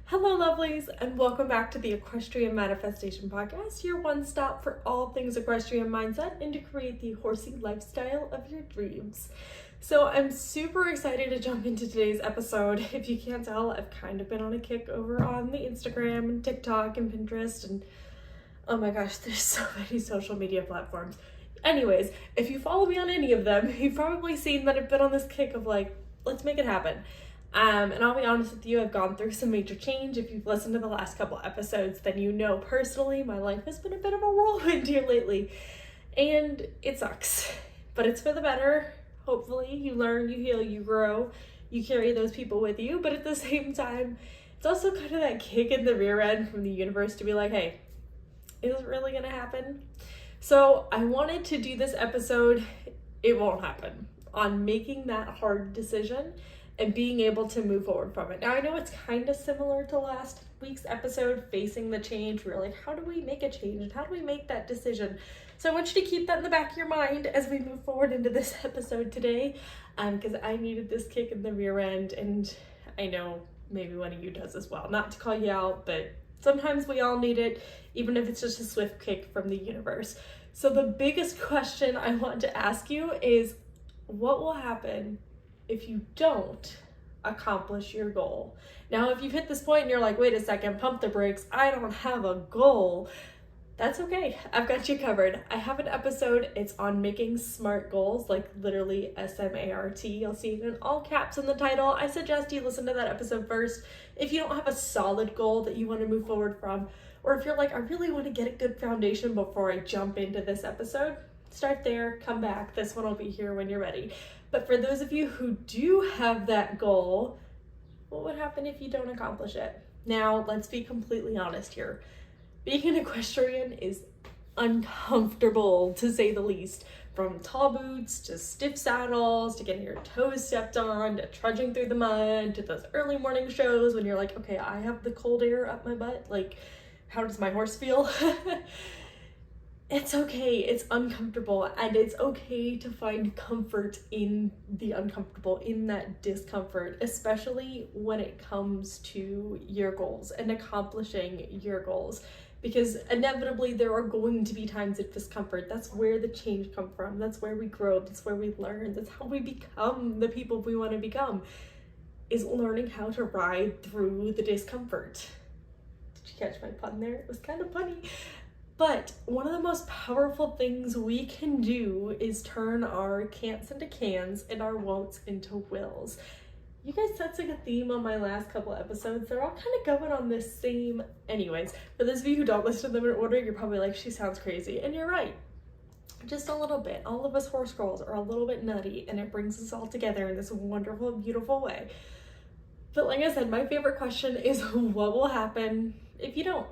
Hello, lovelies, and welcome back to the Equestrian Manifestation Podcast, your one stop for all things equestrian mindset and to create the horsey lifestyle of your dreams. So I'm super excited to jump into today's episode. If you can't tell, I've kind of been on a kick over on the Instagram and TikTok and Pinterest, and oh my gosh, there's so many social media platforms. Anyways, if you follow me on any of them, you've probably seen that I've been on this kick of like, let's make it happen. And I'll be honest with you, I've gone through some major change. If you've listened to the last couple episodes, then you know personally my life has been a bit of a whirlwind here lately. And it sucks, but it's for the better. Hopefully you learn, you heal, you grow, you carry those people with you. But at the same time, it's also kind of that kick in the rear end from the universe to be like, hey, is it really gonna happen? So I wanted to do this episode, it won't happen, on making that hard decision and being able to move forward from it. Now, I know it's kind of similar to last week's episode, facing the change. We're like, how do we make a change and how do we make that decision? So I want you to keep that in the back of your mind as we move forward into this episode today, because I needed this kick in the rear end, and I know maybe one of you does as well. Not to call you out, but sometimes we all need it, even if it's just a swift kick from the universe. So the biggest question I want to ask you is, what will happen if you don't accomplish your goal? Now, if you've hit this point and you're like, wait a second, pump the brakes, I don't have a goal, that's okay. I've got you covered. I have an episode, it's on making smart goals, like literally SMART. You'll see it in all caps in the title. I suggest you listen to that episode first if you don't have a solid goal that you want to move forward from, or if you're like, I really want to get a good foundation before I jump into this episode. Start there, come back. This one will be here when you're ready. But for those of you who do have that goal, what would happen if you don't accomplish it? Now, let's be completely honest here. Being an equestrian is uncomfortable, to say the least. From tall boots to stiff saddles to getting your toes stepped on to trudging through the mud to those early morning shows when you're like, okay, I have the cold air up my butt. Like, how does my horse feel? It's okay, it's uncomfortable, and it's okay to find comfort in the uncomfortable, in that discomfort, especially when it comes to your goals and accomplishing your goals, because inevitably there are going to be times of discomfort. That's where the change comes from. That's where we grow. That's where we learn. That's how we become the people we want to become, is learning how to ride through the discomfort. Did you catch my pun there? It was kind of funny. But one of the most powerful things we can do is turn our can'ts into cans and our won'ts into wills. You guys sensing a theme on my last couple episodes? They're all kind of going on this same. Anyways, for those of you who don't listen to them in order, you're probably like, she sounds crazy. And you're right. Just a little bit. All of us horse girls are a little bit nutty, and it brings us all together in this wonderful, beautiful way. But like I said, my favorite question is, what will happen if you don't?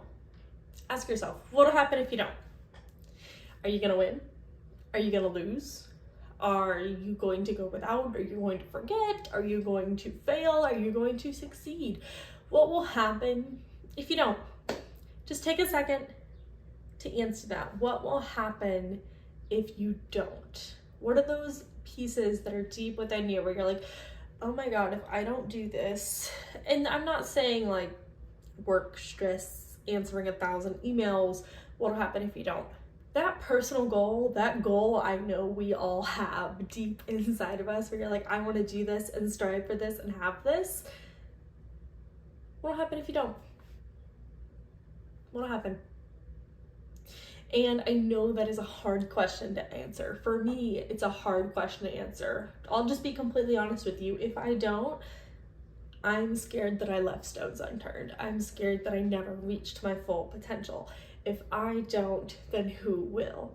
Ask yourself, what will happen if you don't? Are you gonna win? Are you gonna lose? Are you going to go without? Are you going to forget? Are you going to fail? Are you going to succeed? What will happen if you don't? Just take a second to answer that. What will happen if you don't? What are those pieces that are deep within you where you're like, oh my God, if I don't do this, and I'm not saying like work stress, answering 1,000 emails, what'll happen if you don't? That personal goal, that goal I know we all have deep inside of us where you're like, I want to do this and strive for this and have this. What'll happen if you don't? What'll happen? And I know that is a hard question to answer. For me, it's a hard question to answer. I'll just be completely honest with you. If I don't, I'm scared that I left stones unturned. I'm scared that I never reached my full potential. If I don't, then who will?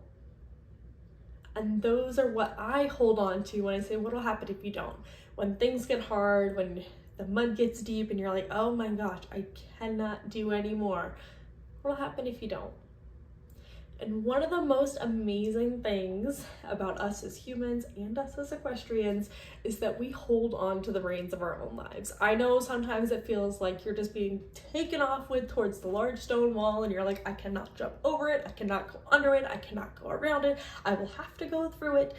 And those are what I hold on to when I say, what'll happen if you don't? When things get hard, when the mud gets deep and you're like, oh my gosh, I cannot do anymore. What'll happen if you don't? And one of the most amazing things about us as humans and us as equestrians is that we hold on to the reins of our own lives. I know sometimes it feels like you're just being taken off with towards the large stone wall and you're like, I cannot jump over it, I cannot go under it, I cannot go around it, I will have to go through it.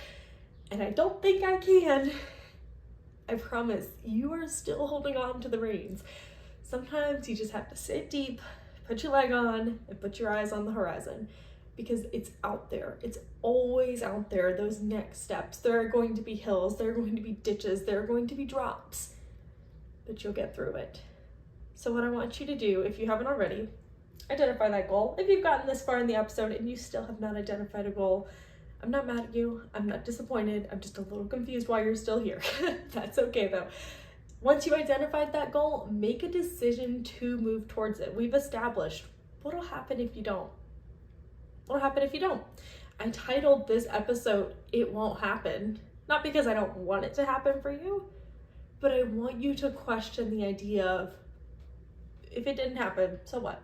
And I don't think I can. I promise, you are still holding on to the reins. Sometimes you just have to sit deep, put your leg on, and put your eyes on the horizon, because it's out there. It's always out there, those next steps. There are going to be hills, there are going to be ditches, there are going to be drops, but you'll get through it. So what I want you to do, if you haven't already, identify that goal. If you've gotten this far in the episode and you still have not identified a goal, I'm not mad at you. I'm not disappointed. I'm just a little confused why you're still here. That's okay though. Once you identified that goal, make a decision to move towards it. We've established what'll happen if you don't. What'll happen if you don't? I titled this episode, It Won't Happen. Not because I don't want it to happen for you, but I want you to question the idea of, if it didn't happen, so what?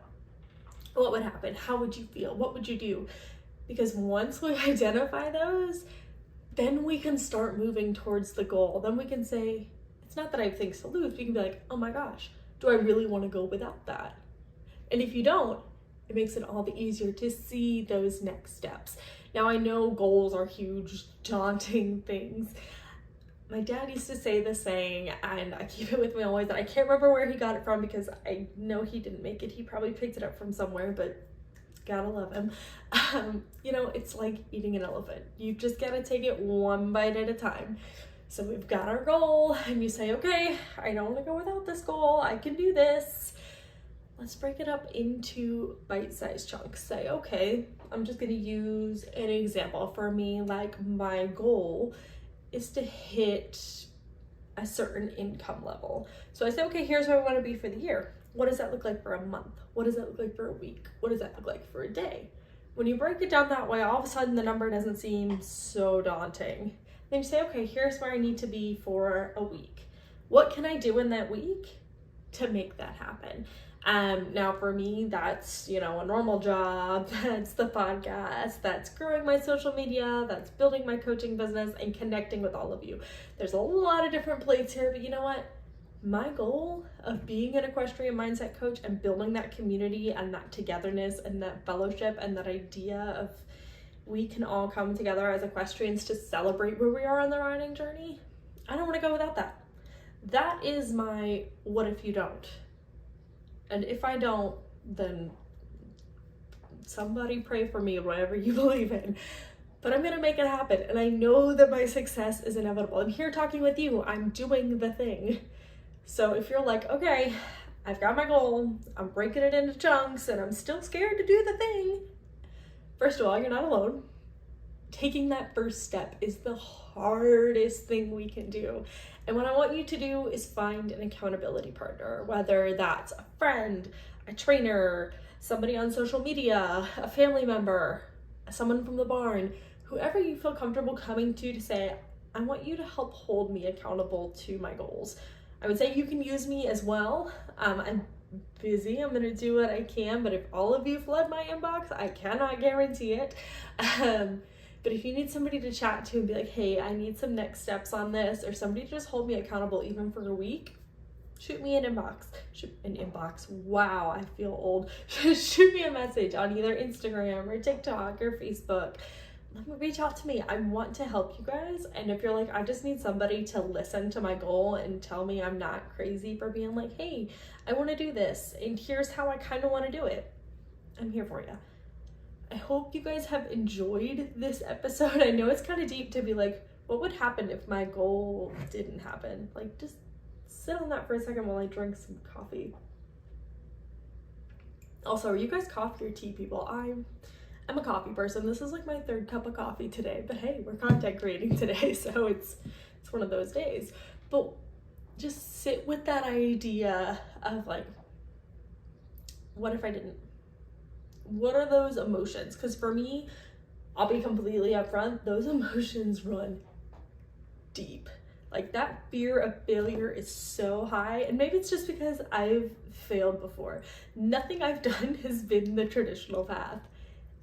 What would happen? How would you feel? What would you do? Because once we identify those, then we can start moving towards the goal. Then we can say, it's not that I have things to lose. We can be like, oh my gosh, do I really want to go without that? And if you don't, it makes it all the easier to see those next steps. Now, I know goals are huge, daunting things. My dad used to say this saying, and I keep it with me always, and I can't remember where he got it from because I know he didn't make it. He probably picked it up from somewhere, but gotta love him. It's like eating an elephant. You just gotta take it one bite at a time. So we've got our goal, and you say, okay, I don't want to go without this goal. I can do this. Let's break it up into bite-sized chunks. Say, okay, I'm just gonna use an example. For me, like, my goal is to hit a certain income level. So I say, okay, here's where I want to be for the year. What does that look like for a month? What does that look like for a week? What does that look like for a day? When you break it down that way, all of a sudden the number doesn't seem so daunting. Then you say, okay, here's where I need to be for a week. What can I do in that week to make that happen? Now for me, that's, a normal job, that's the podcast, that's growing my social media, that's building my coaching business and connecting with all of you. There's a lot of different plates here, but you know what? My goal of being an equestrian mindset coach and building that community and that togetherness and that fellowship and that idea of we can all come together as equestrians to celebrate where we are on the riding journey, I don't want to go without that. That is my what if you don't. And if I don't, then somebody pray for me, whatever you believe in. But I'm gonna make it happen. And I know that my success is inevitable. I'm here talking with you. I'm doing the thing. So if you're like, okay, I've got my goal, I'm breaking it into chunks, and I'm still scared to do the thing. First of all, you're not alone. Taking that first step is the hardest thing we can do. And what I want you to do is find an accountability partner, whether that's a friend, a trainer, somebody on social media, a family member, someone from the barn, whoever you feel comfortable coming to say, I want you to help hold me accountable to my goals. I would say you can use me as well. I'm busy, I'm gonna do what I can, but if all of you flood my inbox, I cannot guarantee it. But if you need somebody to chat to and be like, hey, I need some next steps on this, or somebody to just hold me accountable even for a week, shoot me an inbox. Wow, I feel old. Shoot me a message on either Instagram or TikTok or Facebook. Reach out to me. I want to help you guys. And if you're like, I just need somebody to listen to my goal and tell me I'm not crazy for being like, hey, I want to do this, and here's how I kind of want to do it, I'm here for you. I hope you guys have enjoyed this episode. I know it's kind of deep to be like, what would happen if my goal didn't happen? Like, just sit on that for a second while I drink some coffee. Also, are you guys coffee or tea people? I'm a coffee person. This is like my third cup of coffee today, but hey, we're content creating today, so it's one of those days. But just sit with that idea of like, what if I didn't? What are those emotions? Because for me, I'll be completely upfront, those emotions run deep. Like, that fear of failure is so high, and maybe it's just because I've failed before. Nothing I've done has been the traditional path.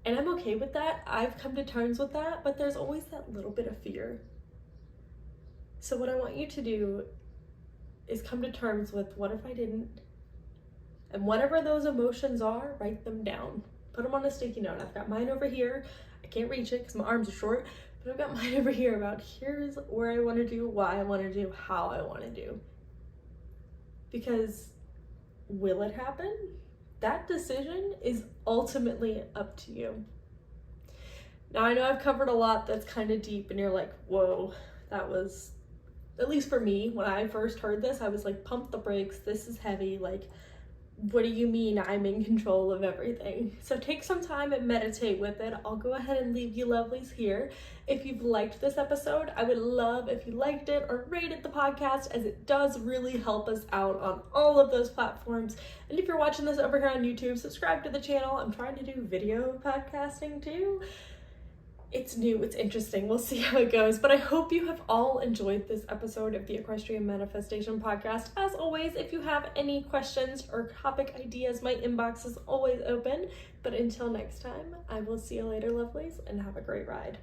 And I'm okay with that. I've come to terms with that, but there's always that little bit of fear. So what I want you to do is come to terms with, what if I didn't? And whatever those emotions are, write them down. Put them on a sticky note. I've got mine over here. I can't reach it because my arms are short, but I've got mine over here about here's where I want to do, why I want to do, how I want to do. Because will it happen? That decision is ultimately up to you. Now, I know I've covered a lot that's kind of deep and you're like, whoa, that was, at least for me, when I first heard this, I was like, pump the brakes, this is heavy, like, what do you mean I'm in control of everything? So take some time and meditate with it. I'll go ahead and leave you lovelies here. If you've liked this episode, I would love if you liked it or rated the podcast, as it does really help us out on all of those platforms. And if you're watching this over here on YouTube, subscribe to the channel. I'm trying to do video podcasting too. It's new, it's interesting, we'll see how it goes, but I hope you have all enjoyed this episode of the Equestrian Manifestation Podcast. As always, if you have any questions or topic ideas, my inbox is always open, but until next time, I will see you later, lovelies, and have a great ride.